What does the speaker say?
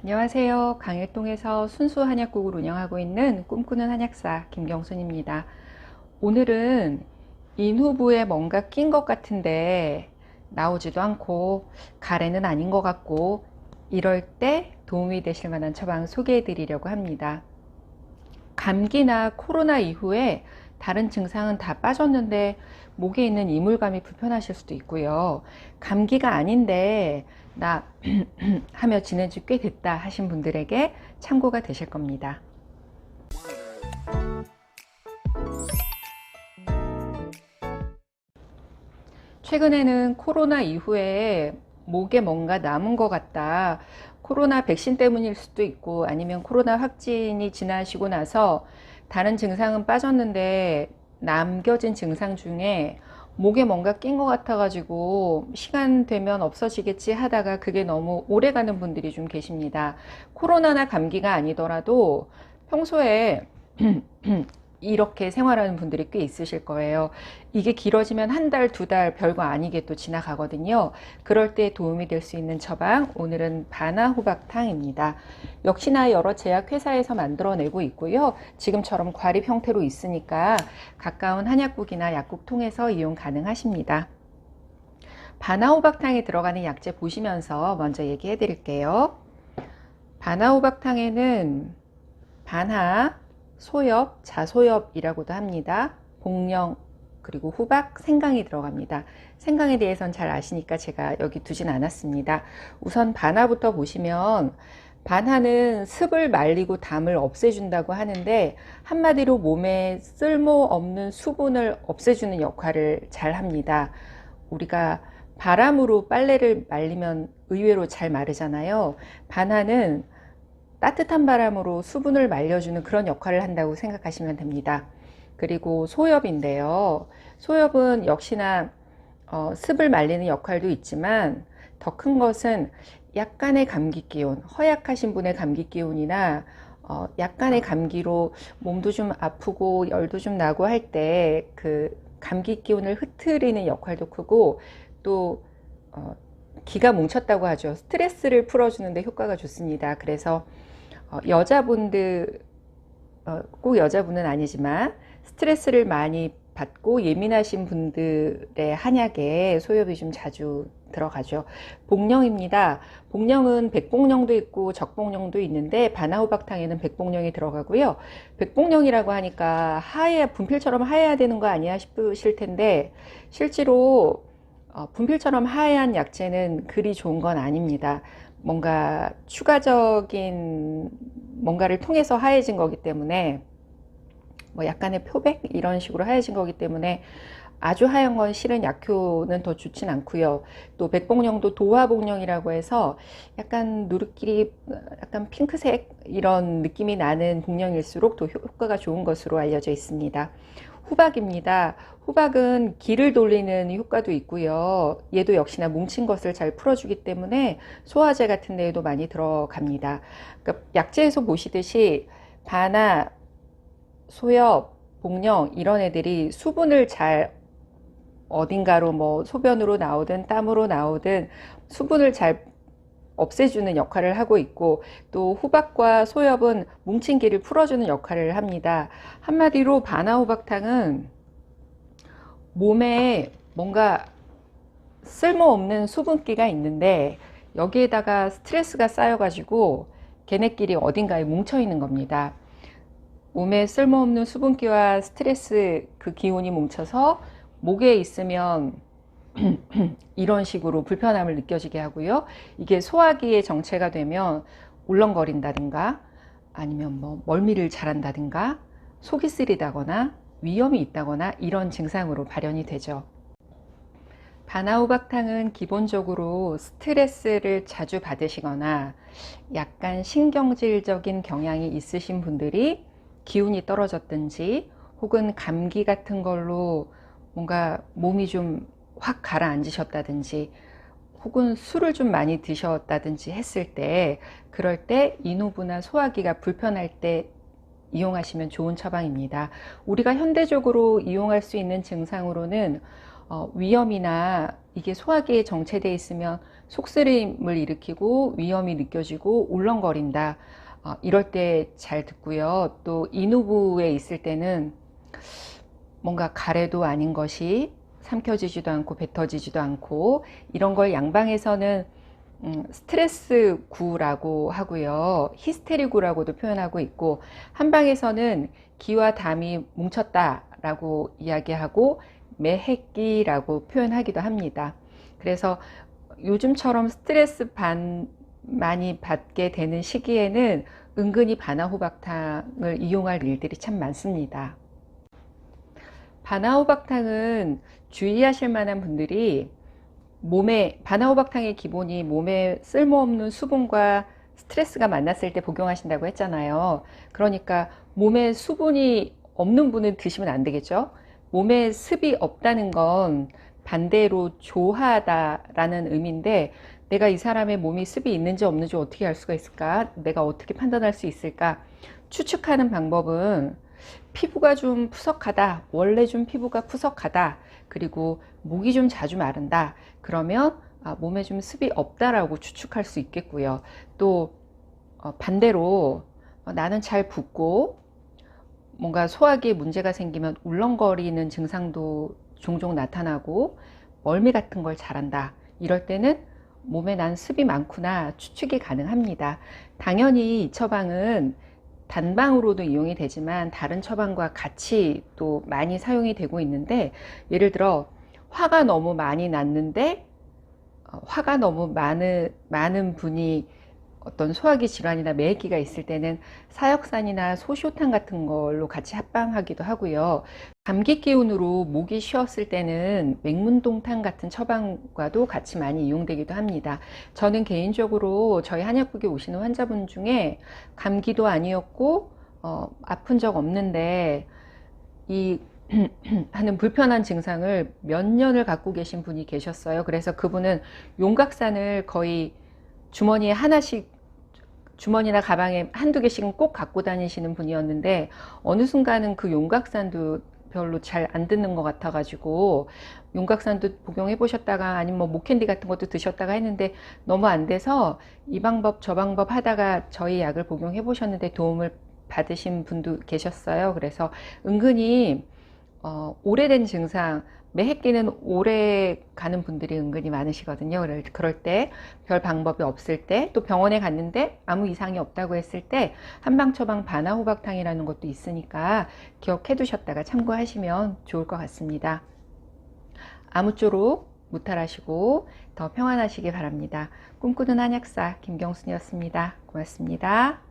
안녕하세요. 강일동에서 순수 한약국을 운영하고 있는 꿈꾸는 한약사 김경순입니다. 오늘은 인후부에 뭔가 낀 것 같은데 나오지도 않고 가래는 아닌 것 같고 이럴 때 도움이 되실 만한 처방 소개해 드리려고 합니다. 감기나 코로나 이후에 다른 증상은 다 빠졌는데 목에 있는 이물감이 불편하실 수도 있고요. 감기가 아닌데 나 하며 지낸 지 꽤 됐다 하신 분들에게 참고가 되실 겁니다. 최근에는 코로나 이후에 목에 뭔가 남은 것 같다. 코로나 백신 때문일 수도 있고 아니면 코로나 확진이 지나시고 나서 다른 증상은 빠졌는데 남겨진 증상 중에 목에 뭔가 낀 것 같아가지고 시간 되면 없어지겠지 하다가 그게 너무 오래 가는 분들이 좀 계십니다. 코로나나 감기가 아니더라도 평소에 이렇게 생활하는 분들이 꽤 있으실 거예요. 이게 길어지면 한 달, 두 달 별거 아니게 또 지나가거든요. 그럴 때 도움이 될 수 있는 처방, 오늘은 바나호박탕입니다. 역시나 여러 제약회사에서 만들어내고 있고요. 지금처럼 과립 형태로 있으니까 가까운 한약국이나 약국 통해서 이용 가능하십니다. 바나호박탕에 들어가는 약재 보시면서 먼저 얘기해 드릴게요. 바나호박탕에는 반하, 소엽, 자소엽이라고도 합니다. 복령, 그리고 후박, 생강이 들어갑니다. 생강에 대해서는 잘 아시니까 제가 여기 두진 않았습니다. 우선 반하부터 보시면 반하는 습을 말리고 담을 없애준다고 하는데 한마디로 몸에 쓸모없는 수분을 없애주는 역할을 잘 합니다. 우리가 바람으로 빨래를 말리면 의외로 잘 마르잖아요. 반하는 따뜻한 바람으로 수분을 말려주는 그런 역할을 한다고 생각하시면 됩니다. 그리고 소엽인데요. 소엽은 역시나 습을 말리는 역할도 있지만 더 큰 것은 약간의 감기 기운, 허약하신 분의 감기 기운이나 약간의 감기로 몸도 좀 아프고 열도 좀 나고 할 때 그 감기 기운을 흩트리는 역할도 크고 또 기가 뭉쳤다고 하죠. 스트레스를 풀어주는데 효과가 좋습니다. 그래서 여자분들 꼭 여자분은 아니지만 스트레스를 많이 받고 예민하신 분들의 한약에 소엽이 좀 자주 들어가죠. 복령입니다. 복령은 백복령도 있고 적복령도 있는데 바나호박탕에는 백복령이 들어가고요. 백복령이라고 하니까 분필처럼 하얘야 되는 거 아니야 싶으실 텐데 실제로 분필처럼 하얀 약재는 그리 좋은 건 아닙니다. 뭔가 추가적인 뭔가를 통해서 하얘진 거기 때문에 뭐 약간의 표백 이런 식으로 하얘진 거기 때문에 아주 하얀 건 실은 약효는 더 좋진 않고요. 또 백복령도 도화복령이라고 해서 약간 누르끼리 약간 핑크색 이런 느낌이 나는 복령일수록 더 효과가 좋은 것으로 알려져 있습니다. 후박입니다. 후박은 기를 돌리는 효과도 있고요. 얘도 역시나 뭉친 것을 잘 풀어주기 때문에 소화제 같은 데에도 많이 들어갑니다. 그러니까 약재에서 보시듯이 바나, 소엽, 복령 이런 애들이 수분을 잘 어딘가로 뭐 소변으로 나오든 땀으로 나오든 수분을 잘 없애주는 역할을 하고 있고 또 후박과 소엽은 뭉친 기를 풀어주는 역할을 합니다. 한마디로 바나호박탕은 몸에 뭔가 쓸모없는 수분기가 있는데 여기에다가 스트레스가 쌓여가지고 걔네끼리 어딘가에 뭉쳐 있는 겁니다. 몸에 쓸모없는 수분기와 스트레스 그 기운이 뭉쳐서 목에 있으면 이런 식으로 불편함을 느껴지게 하고요. 이게 소화기의 정체가 되면 울렁거린다든가 아니면 뭐 멀미를 잘한다든가 속이 쓰리다거나 위염이 있다거나 이런 증상으로 발현이 되죠. 바나호박탕은 기본적으로 스트레스를 자주 받으시거나 약간 신경질적인 경향이 있으신 분들이 기운이 떨어졌든지 혹은 감기 같은 걸로 뭔가 몸이 좀 확 가라앉으셨다든지 혹은 술을 좀 많이 드셨다든지 했을 때 그럴 때 인후부나 소화기가 불편할 때 이용하시면 좋은 처방입니다. 우리가 현대적으로 이용할 수 있는 증상으로는 위염이나 이게 소화기에 정체되어 있으면 속쓰림을 일으키고 위험이 느껴지고 울렁거린다. 이럴 때 잘 듣고요. 또 인후부에 있을 때는 뭔가 가래도 아닌 것이 삼켜지지도 않고 뱉어지지도 않고 이런 걸 양방에서는 스트레스 구라고 하고요. 히스테리 구라고도 표현하고 있고, 한방에서는 기와 담이 뭉쳤다 라고 이야기하고 매핵기라고 표현하기도 합니다. 그래서 요즘처럼 스트레스 많이 받게 되는 시기에는 은근히 바나호박탕을 이용할 일들이 참 많습니다. 바나호박탕은 주의하실 만한 분들이 바나호박탕의 기본이 몸에 쓸모없는 수분과 스트레스가 만났을 때 복용하신다고 했잖아요. 그러니까 몸에 수분이 없는 분은 드시면 안 되겠죠. 몸에 습이 없다는 건 반대로 조하다라는 의미인데, 내가 이 사람의 몸이 습이 있는지 없는지 어떻게 알 수가 있을까? 내가 어떻게 판단할 수 있을까? 추측하는 방법은 피부가 좀 푸석하다, 원래 좀 피부가 푸석하다, 그리고 목이 좀 자주 마른다, 그러면 몸에 좀 습이 없다라고 추측할 수 있겠고요. 또 반대로 나는 잘 붓고 뭔가 소화기에 문제가 생기면 울렁거리는 증상도 종종 나타나고 멀미 같은 걸 잘한다, 이럴 때는 몸에 난 습이 많구나 추측이 가능합니다. 당연히 이 처방은 단방으로도 이용이 되지만 다른 처방과 같이 또 많이 사용이 되고 있는데, 예를 들어 화가 너무 많이 났는데 화가 너무 많은 분이 어떤 소화기 질환이나 매획기가 있을 때는 사역산이나 소시오탄 같은 걸로 같이 합방하기도 하고요. 감기 기운으로 목이 쉬었을 때는 맹문동탕 같은 처방과도 같이 많이 이용되기도 합니다. 저는 개인적으로 저희 한약국에 오시는 환자분 중에 감기도 아니었고 아픈 적 없는데 이 하는 불편한 증상을 몇 년을 갖고 계신 분이 계셨어요. 그래서 그분은 용각산을 거의 주머니에 하나씩, 주머니나 가방에 한두 개씩은 꼭 갖고 다니시는 분이었는데, 어느 순간은 그 용각산도 별로 잘 안 듣는 것 같아 가지고 용각산도 복용해 보셨다가 아니면 뭐 목캔디 같은 것도 드셨다가 했는데 너무 안 돼서 이 방법 저 방법 하다가 저희 약을 복용해 보셨는데 도움을 받으신 분도 계셨어요. 그래서 은근히 오래된 증상, 매핵기는 오래 가는 분들이 은근히 많으시거든요. 그럴 때 별 방법이 없을 때, 또 병원에 갔는데 아무 이상이 없다고 했을 때 한방처방 바나호박탕이라는 것도 있으니까 기억해 두셨다가 참고하시면 좋을 것 같습니다. 아무쪼록 무탈하시고 더 평안하시기 바랍니다. 꿈꾸는 한약사 김경순이었습니다. 고맙습니다.